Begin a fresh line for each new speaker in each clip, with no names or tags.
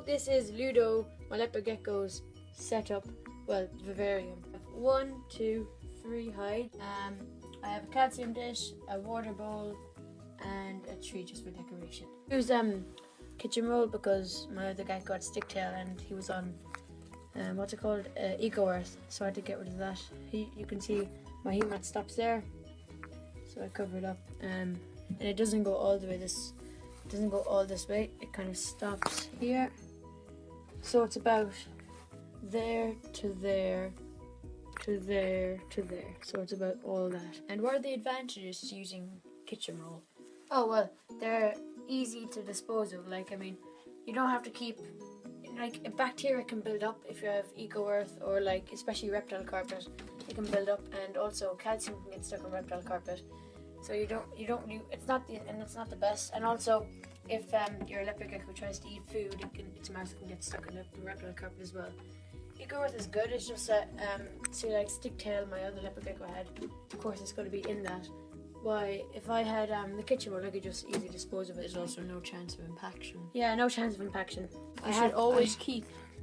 this is Ludo, my Leopard Gecko's setup, well, vivarium. 1, 2, 3 hide. I have a calcium dish, a water bowl, and a tree just for decoration. Here's kitchen roll because my other guy got sticktail and he was on what's it called, Eco Earth, so I had to get rid of that. You can see my heat mat stops there, so I cover it up, and it doesn't go all the way this way. It kind of stops here, so it's about there to there to there to there, so it's about all that.
And what are the advantages to using kitchen roll?
Oh well, they're easy to dispose of. Like, I mean, you don't have to keep, like, bacteria can build up if you have Eco Earth, or like especially reptile carpet, it can build up, and also calcium can get stuck on reptile carpet. So it's not the best. And also, if your leopard gecko tries to eat food, its mouth can get stuck in the reptile carpet as well. Eco Earth is good. It's just that see, like sticktail, my other leopard gecko had, of course it's going to be in that. Why, if I had the kitchen roll, I could just easily dispose of it.
There's also no chance of impaction.
Yeah, no chance of impaction.
I've
only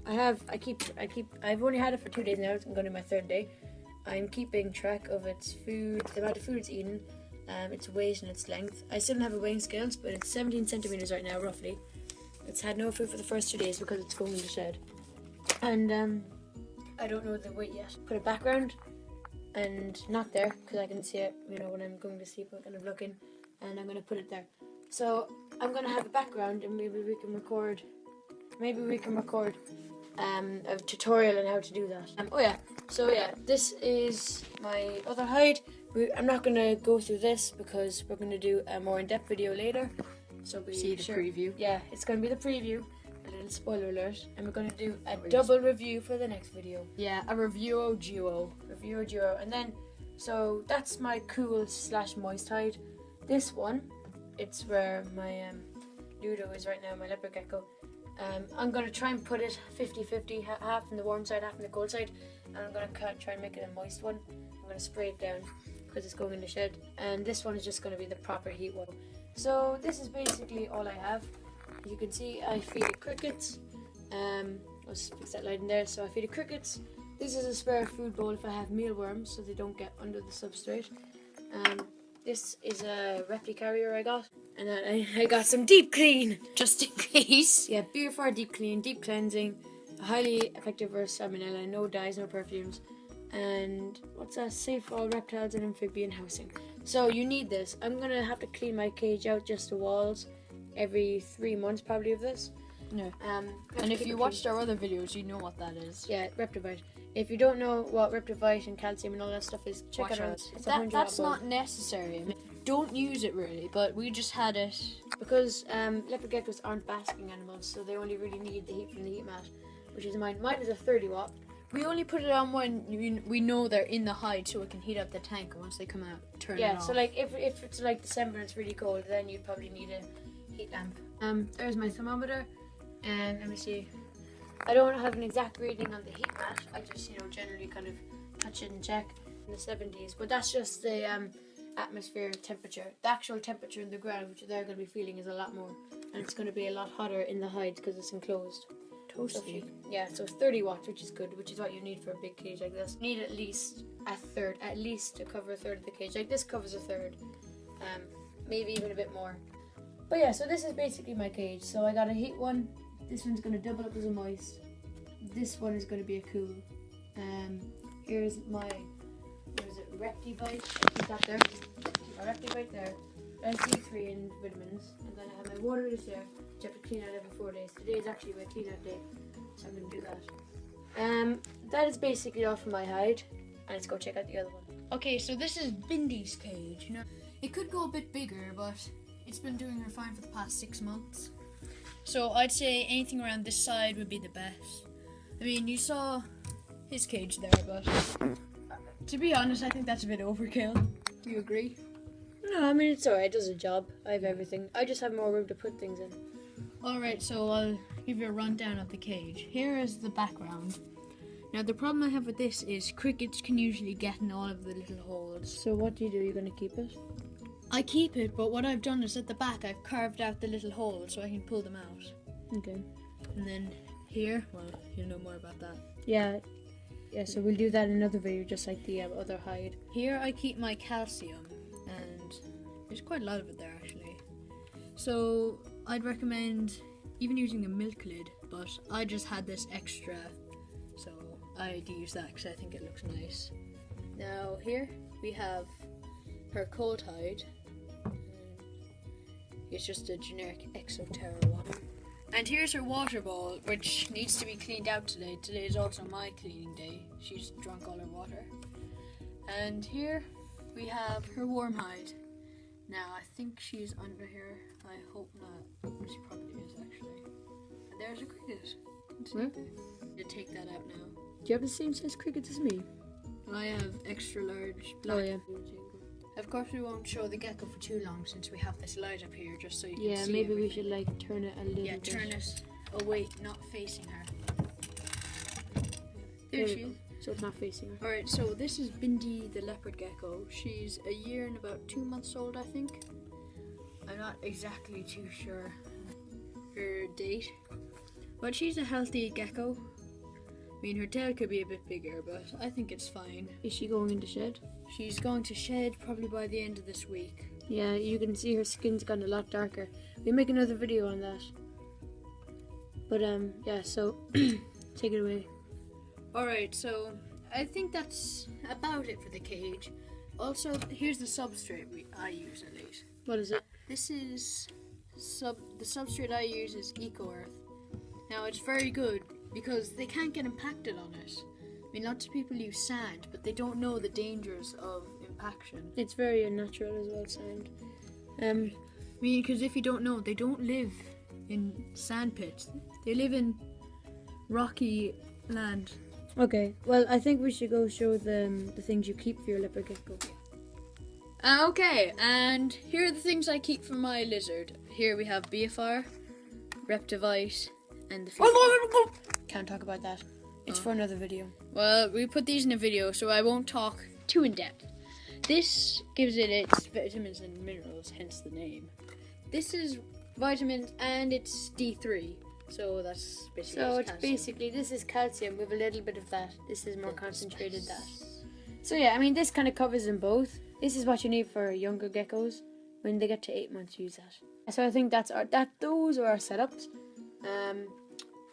had it for 2 days now. It's going to be my 3rd day. I'm keeping track of its food, the amount of food it's eaten, its weight and its length. I still don't have a weighing scales, but it's 17 centimeters right now, roughly. It's had no food for the first 2 days because it's going in the shed. And I don't know the weight yet. Put a background, and not there because I can see it, you know, when I'm going to sleep. I'm kind of looking, and I'm going to put it there. So I'm going to have a background, and maybe we can record a tutorial on how to do that. So this is my other hide. I'm not going to go through this because we're going to do a more in-depth video later. So
see the preview.
Yeah, it's going to be the preview. A little spoiler alert, and we're going to do a double review for the next video.
Yeah, a review duo,
and then so that's my cool / moist hide. This one, it's where my Ludo is right now, my leopard gecko. I'm going to try and put it 50-50, half in the warm side, half in the cold side, and I'm going to try and make it a moist one. I'm going to spray it down because it's going in the shed, and this one is just going to be the proper heat one. So this is basically all I have. As you can see, I feed it crickets. Let's fix that light in there. So I feed it crickets. This is a spare food bowl if I have mealworms, so they don't get under the substrate. This is a repli carrier I got, and then I got some deep clean,
just in case.
Yeah, Beer deep clean, deep cleansing, highly effective versus salmonella, no dyes, no perfumes, and what's that? Safe for all reptiles and amphibian housing. So you need this. I'm gonna have to clean my cage out, just the walls, every 3 months probably of this.
Yeah. And if you watched our other videos, you know what that is.
Yeah, Reptivite. If you don't know what Reptivite and calcium and all that stuff is, check it out.
That's not necessary. I mean, don't use it really, but we just had it
because leopard geckos aren't basking animals, so they only really need the heat from the heat mat, which is mine. Mine is a 30 watt.
We only put it on when we know they're in the hide, so it can heat up the tank. And once they come out, turn it off.
Yeah, so like if it's like December and it's really cold, then you'd probably need a heat lamp. There's my thermometer, and let me see. I don't have an exact reading on the heat mat. I just generally kind of touch it and check in the 70s. But that's just the atmosphere temperature. The actual temperature in the ground, which they're going to be feeling, is a lot more, and it's going to be a lot hotter in the hide because it's enclosed.
Toasty.
Yeah, so 30 watts, which is good, which is what you need for a big cage like this. You need at least a third, to cover a third of the cage. Like this covers a third, maybe even a bit more. But yeah, so this is basically my cage. So I got a heat one. This one's going to double up as a moist. This one is going to be a cool. Here's my, Reptivite. Keep that there. My Reptivite there. C3 and vitamins. And then I have my water dish there, which I have to clean out every 4 days. Today is actually my clean out day, so I'm going to do that. That is basically all for my hide. And let's go check out the other one.
Okay, so this is Bindy's cage. It could go a bit bigger, but it's been doing her fine for the past 6 months. So I'd say anything around this side would be the best. I mean, you saw his cage there, but to be honest, I think that's a bit overkill. Do you agree?
No, I mean, it's alright. It does a job. I have everything. I just have more room to put things in.
Alright, so I'll give you a rundown of the cage. Here is the background. Now, the problem I have with this is crickets can usually get in all of the little holes.
So what do? You're going to keep it?
I keep it, but what I've done is at the back I've carved out the little holes so I can pull them out.
Okay.
And then here, well, you'll know more about that.
Yeah, so we'll do that in another video, just like the other hide.
Here I keep my calcium, and there's quite a lot of it there actually. So I'd recommend even using a milk lid, but I just had this extra, so I'd use that because I think it looks nice. Now here we have her cold hide. It's just a generic Exoterra one. And here's her water bowl, which needs to be cleaned out today. Today is also my cleaning day. She's drunk all her water. And here we have her warm hide. Now I think she's under here. I hope not. She probably is actually. And there's a cricket.
Where?
To take that out now.
Do you have the same size crickets as me?
I have extra large black.
Oh yeah.
Of course we won't show the gecko for too long since we have this light up here just so you can see
Yeah, maybe
everything.
we should like turn it a little
Yeah,
bit.
turn it away, not facing her. There she is.
So it's not facing her.
Alright, so this is Bindi the leopard gecko. She's a year and about 2 months old, I think. I'm not exactly too sure her date. But she's a healthy gecko. I mean, her tail could be a bit bigger, but I think it's fine.
Is she going into shed?
She's going to shed probably by the end of this week.
Yeah, you can see her skin's gotten a lot darker. We'll make another video on that. But yeah, so take it away.
Alright, so I think that's about it for the cage. Also, here's the substrate I use at least.
What is it?
This is the substrate I use is Eco Earth. Now it's very good because they can't get impacted on it. I mean, lots of people use sand, but they don't know the dangers of impaction.
It's very unnatural as well, sand.
I mean, because if you don't know, they don't live in sand pits. They live in rocky land.
Okay, well, I think we should go show them the things you keep for your leopard gecko.
Okay, and here are the things I keep for my lizard. Here we have BFR, Reptivite, and the
Can't talk about that. It's for another video.
Well, we put these in a video, so I won't talk too in depth. This gives it its vitamins and minerals, hence the name. This is vitamins and it's D3, so that's basically.
So it's
calcium.
basically, this is calcium with a little bit of that. This is more concentrated that. So yeah, I mean, this kind of covers them both. This is what you need for younger geckos. When they get to 8 months, use that. So I think those are our setups.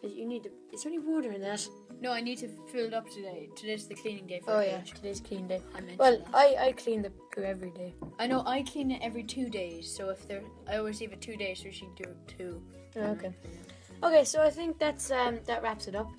You need to. Is there any water in that?
No, I need to fill it up today. Today's the cleaning day for
Oh
the
yeah,
cage.
today's clean day.
I mentioned
Well,
that.
I clean the poo every day.
I know I clean it every 2 days, so I always leave it 2 days, so she can do it too.
Okay. Okay, so I think that wraps it up.